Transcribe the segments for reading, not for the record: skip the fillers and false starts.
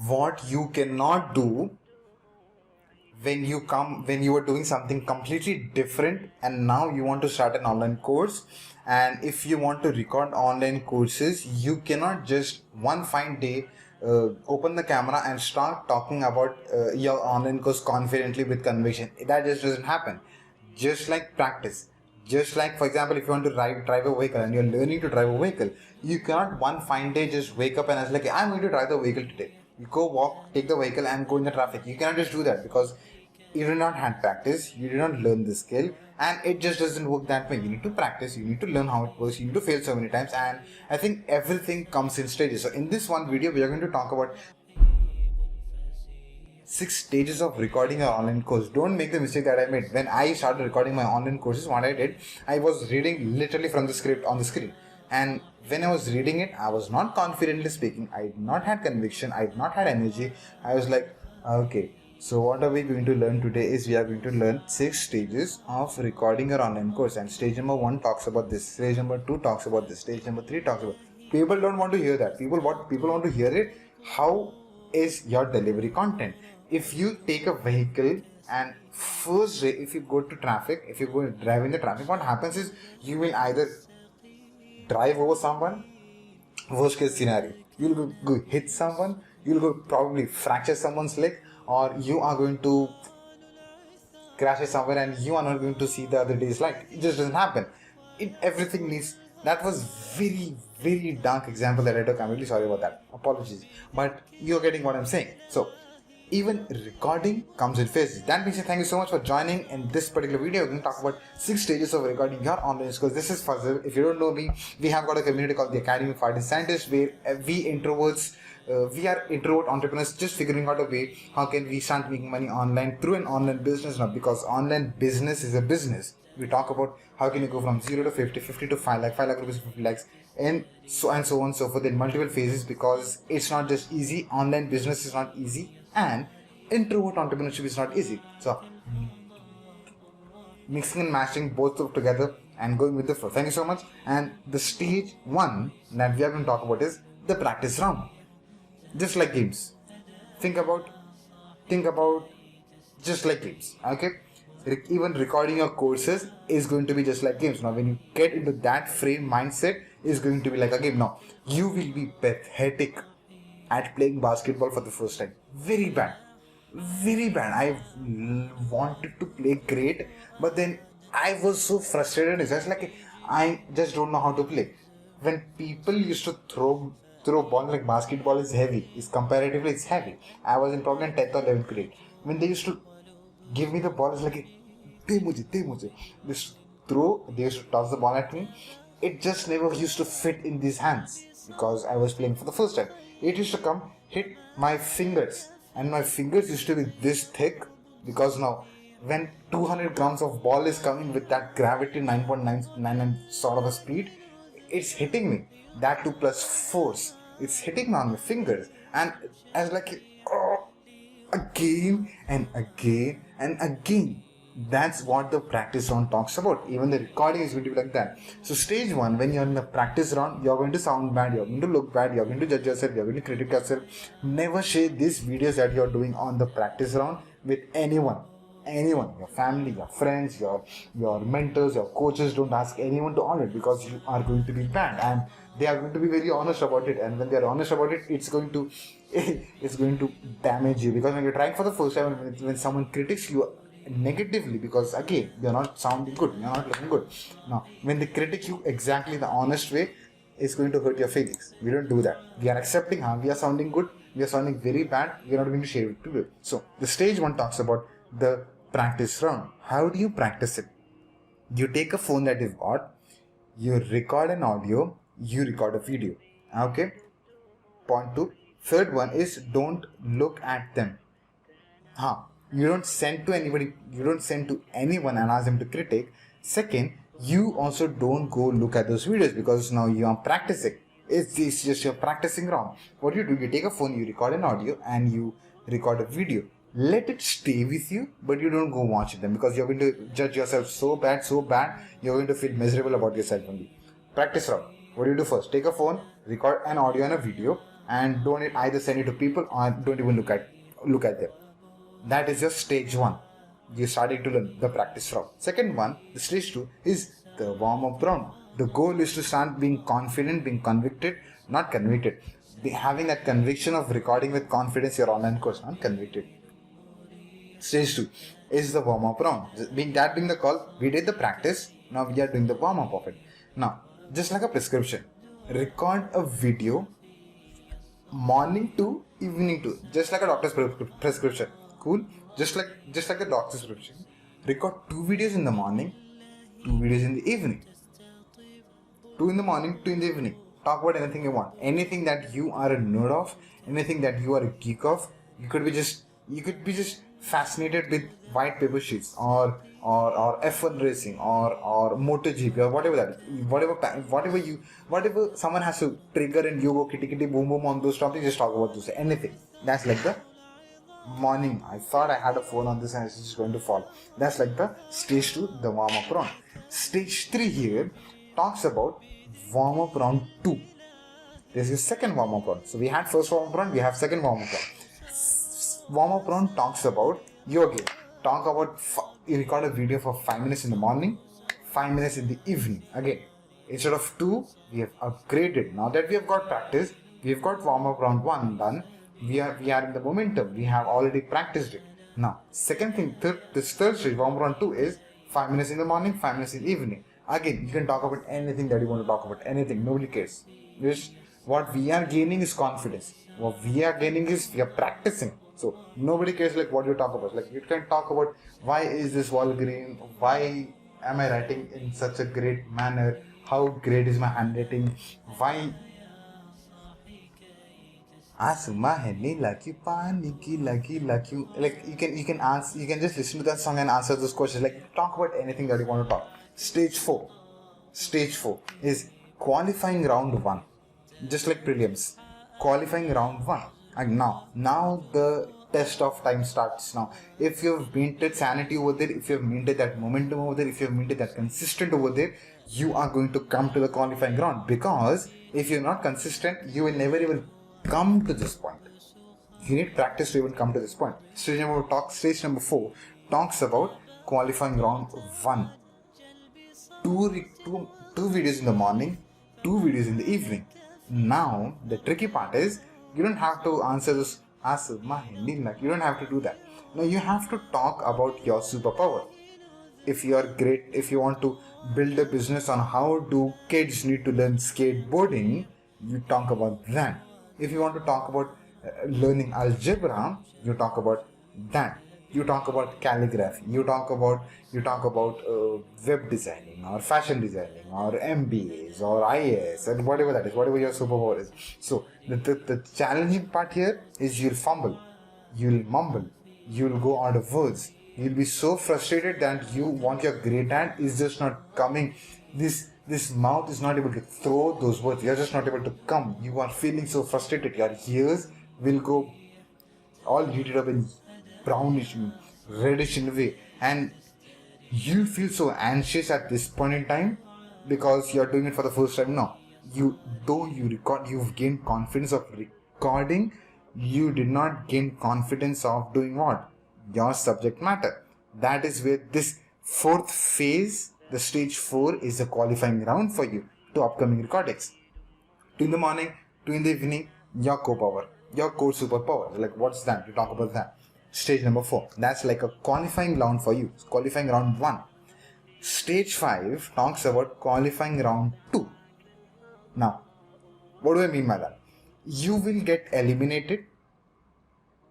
what you cannot do when you are doing something completely different and now you want to start an online course. And if you want to record online courses, you cannot just one fine day open the camera and start talking about your online course confidently with conviction. That just doesn't happen. Just like practice, just like, for example, if you want to drive a vehicle and you're learning to drive a vehicle, you cannot one fine day just wake up and ask like, I'm going to drive the vehicle today. You go walk, take the vehicle and go in the traffic. You cannot just do that because you do not have practice, you did not learn the skill, and it just doesn't work that way. You need to practice, you need to learn how it works, you need to fail so many times, and I think everything comes in stages. So in this one video, we are going to talk about 6 stages of recording an online course. Don't make the mistake that I made. When I started recording my online courses, what I did, I was reading literally from the script on the screen. And when I was reading it, I was not confidently speaking. I did not have conviction. I did not have energy. I was like, okay, so what are we going to learn today is we are going to learn 6 stages of recording your online course. And stage number 1 talks about this. Stage number 2 talks about this. Stage number 3 talks about. People don't want to hear that. People want to hear it. How is your delivery content? If you take a vehicle and first day, if you go to traffic, if you go drive in the traffic, what happens is you will either drive over someone, worst case scenario, you'll go hit someone, you'll go probably fracture someone's leg, or you are going to crash somewhere and you are not going to see the other day's light. It just doesn't happen. Everything needs. That was very dark example that I took. I'm really sorry about that. Apologies. But you're getting what I'm saying. So even recording comes in phases. That means thank you so much for joining in this particular video. We're going to talk about 6 stages of recording your online course. This is Fazil. If you don't know me, we have got a community called the Academy of Artist Scientists, where we introverts, we are introvert entrepreneurs just figuring out a way how can we start making money online through an online business now, because online business is a business. We talk about how can you go from 0 to 50, 50 to 5 lakh, 5 lakh rupees to 50 lakhs, and so on and so forth in multiple phases, because it's not just easy. Online business is not easy, and introvert entrepreneurship is not easy. So mixing and matching both of together and going with the flow. Thank you so much. And the stage 1 that we are going to talk about is the practice round. Just like games. Think about just like games. Okay. Even recording your courses is going to be just like games. Now when you get into that frame mindset, is going to be like a game. Now you will be pathetic at playing basketball for the first time. Very bad. I wanted to play great, but then I was so frustrated. It's just like I just don't know how to play. When people used to throw ball, like basketball is heavy, comparatively it's heavy. I was in probably in 10th or 11th grade. When they used to give me the ball, it's like, they used to toss the ball at me. It just never used to fit in these hands because I was playing for the first time. It used to come, hit my fingers, and my fingers used to be this thick, because now when 200 grams of ball is coming with that gravity 9.999 sort of a speed, it's hitting me. That too plus force. It's hitting me on my fingers, and I was like, oh, again and again and again. That's what the practice round talks about. Even the recording is going to be like that. So stage 1, when you're in the practice round, you're going to sound bad, you're going to look bad, you're going to judge yourself, you're going to critique yourself. Never share these videos that you're doing on the practice round with anyone, your family, your friends, your mentors, your coaches. Don't ask anyone to audit, because you are going to be bad, and they are going to be very honest about it. And when they are honest about it, it's going to damage you, because when you're trying for the first time, when someone critiques you negatively, because again, you're not sounding good, you're not looking good. Now when they critique you exactly the honest way, it's going to hurt your feelings. We don't do that. We are accepting we are sounding good, we are sounding very bad, we're not going to share it to you. So the stage 1 talks about the practice round. How do you practice it? You take a phone that you've got, you record an audio, you record a video. Okay. Point 2. Third one is don't look at them. You don't send to anybody, you don't send to anyone and ask them to critique. Second, you also don't go look at those videos, because now you are practicing. It's just you're practicing wrong. What you do, you take a phone, you record an audio and you record a video. Let it stay with you, but you don't go watch them, because you're going to judge yourself so bad, you're going to feel miserable about yourself only. Practice round. What do you do first? Take a phone, record an audio and a video, and don't either send it to people or don't even look at them. That is just stage 1. You're starting to learn the practice round. Second one, the stage 2 is the warm-up round. The goal is to start being confident, being convicted, not convicted. Having that conviction of recording with confidence your online course, not convicted. Stage 2 is the warm-up round. Being the call, we did the practice, now we are doing the warm-up of it. Now, just like a prescription, record a video morning to evening to, just like a doctor's prescription. Cool? Just like the doctor's prescription. Record 2 videos in the morning, 2 videos in the evening. 2 in the morning, 2 in the evening. Talk about anything you want. Anything that you are a nerd of, anything that you are a geek of. You could be just fascinated with white paper sheets or F1 racing or MotoGP or whatever that is. Whatever someone has to trigger and you go kitty kitty boom boom on those topics, just talk about those. Anything. That's like the morning. I thought I had a phone on this and it's just going to fall. That's like the stage 2, the warm up round. Stage 3 here talks about warm up round 2. This is second warm up round. So we had first warm up round, we have second warm up round. Warm up round talks about yoga. Talk about you record a video for 5 minutes in the morning, 5 minutes in the evening. Again, instead of 2, we have upgraded. Now that we have got practice, we have got warm up round 1 done. We are in the momentum. We have already practiced it. Now, second thing, this third stage, warm up round 2 is 5 minutes in the morning, 5 minutes in the evening. Again, you can talk about anything that you want to talk about. Anything. Nobody cares. What we are gaining is confidence. What we are gaining is we are practicing. So nobody cares like what you talk about. Like you can talk about why is this wall green? Why am I writing in such a great manner? How great is my handwriting? Why? Like you can answer. You can just listen to that song and answer those questions. Like talk about anything that you want to talk. Stage 4 is qualifying round 1, just like prelims. Qualifying round 1, and now the test of time starts. Now, if you've maintained sanity over there, if you've maintained that momentum over there, if you've maintained that consistent over there, you are going to come to the qualifying round. Because if you're not consistent, you will never even come to this point. You need practice to even come to this point. Stage number 4 talks about qualifying round 1. Two videos in the morning, 2 videos in the evening. Now, the tricky part is you don't have to answer this. You don't have to do that. Now, you have to talk about your superpower. If you are great, if you want to build a business on how do kids need to learn skateboarding, you talk about that. If you want to talk about learning algebra, you talk about that. You talk about calligraphy, you talk about web designing or fashion designing or MBAs or IAS and whatever that is, whatever your superpower is. So the challenging part here is you'll fumble, you'll mumble, you'll go out of words. You'll be so frustrated that what you're great at is just not coming. This mouth is not able to throw those words. You're just not able to come. You are feeling so frustrated. Your ears will go all heated up in brownish, reddish in a way, and you feel so anxious at this point in time because you're doing it for the first time. Now, you've gained confidence of recording. You did not gain confidence of doing what? Your subject matter. That is where this fourth phase, the stage 4, is a qualifying round for you to upcoming recordings. 2 in the morning, 2 in the evening, your core power, your core superpower. Like what's that? You talk about that. Stage number 4. That's like a qualifying round for you. Qualifying round 1. Stage 5 talks about qualifying round 2. Now, what do I mean by that? You will get eliminated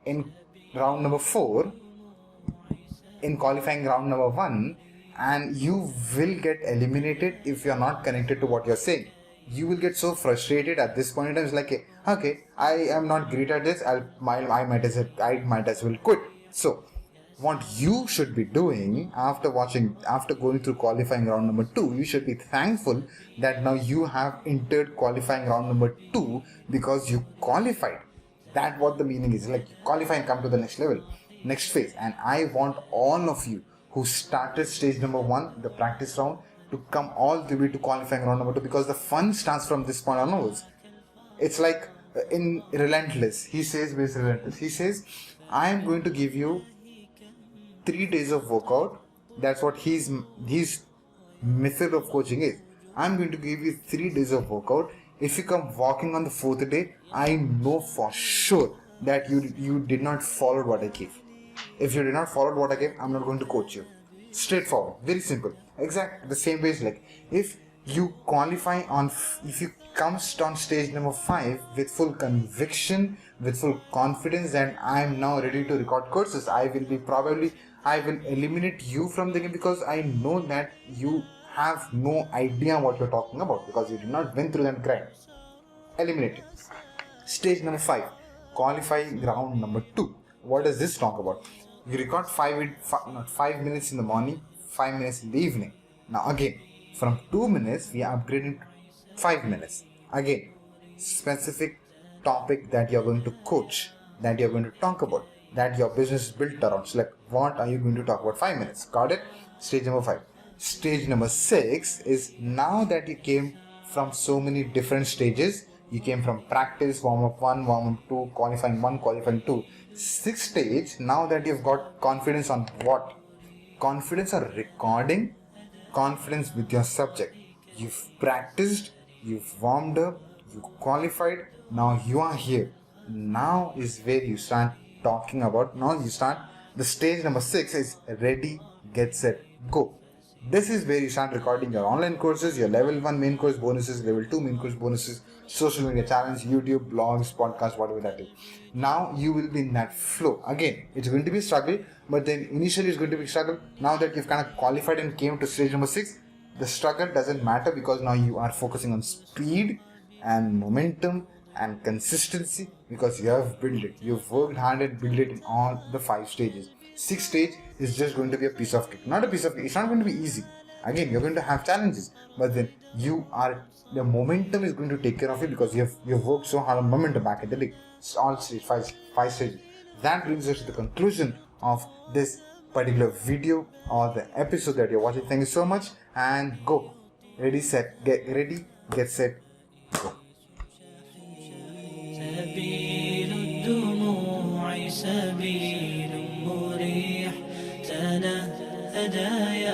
in round number 4, in qualifying round number 1, and you will get eliminated if you are not connected to what you're saying. You will get so frustrated at this point in time. It's like, okay, I am not great at this. I might as well quit. So, what you should be doing after going through qualifying round number 2, you should be thankful that now you have entered qualifying round number 2 because you qualified. That's what the meaning is. Like qualify and come to the next level, next phase. And I want all of you who started stage number 1, the practice round, to come all the way to qualifying round number 2, because the fun starts from this point onwards. It's like in Relentless, he says, with Relentless, he says, I am going to give you 3 days of workout. That's what his method of coaching is. I'm going to give you 3 days of workout. If you come walking on the fourth day, I know for sure that you did not follow what I gave. If you did not follow what I gave, I'm not going to coach you. Straightforward, very simple. Exact the same way is like if you qualify if you come on stage number 5 with full conviction, with full confidence, and I am now ready to record courses, I will eliminate you from the game because I know that you have no idea what you're talking about because you did not went through that grind. Eliminated. Stage number 5, qualifying round number 2. What does this talk about? You record 5 minutes in the morning, 5 minutes in the evening. Now again, from 2 minutes we are upgrading to 5 minutes. Again, specific topic that you're going to coach, that you're going to talk about, that your business is built around. So like, what are you going to talk about? 5 minutes. Got it? Stage number 5. Stage number 6 is now that you came from so many different stages. You came from practice, warm-up 1, warm-up 2, qualifying 1, qualifying 2. 6th stage, now that you've got confidence on what? Confidence on recording, confidence with your subject. You've practiced, you've warmed up, you qualified, now you are here. Now is where you start talking about, the stage number 6 is ready, get set, go. This is where you start recording your online courses, your level 1 main course bonuses, level 2 main course bonuses, social media challenge, YouTube, blogs, podcasts, whatever that is. Now you will be in that flow. Again, it's going to be a struggle, but then initially it's going to be a struggle. Now that you've kind of qualified and came to stage number 6, the struggle doesn't matter because now you are focusing on speed and momentum and consistency because you have built it. You've worked hard and built it in all the 5 stages. 6th stage is just going to be a piece of cake. Not a piece of cake. It's not going to be easy. Again, you're going to have challenges, but then the momentum is going to take care of you because you've worked so hard on momentum back in the day. It's all stage, 5 stages. That brings us to the conclusion of this particular video or the episode that you're watching. Thank you so much and go. Get set, go. سبيل الدموع سبيل مريح تنهدى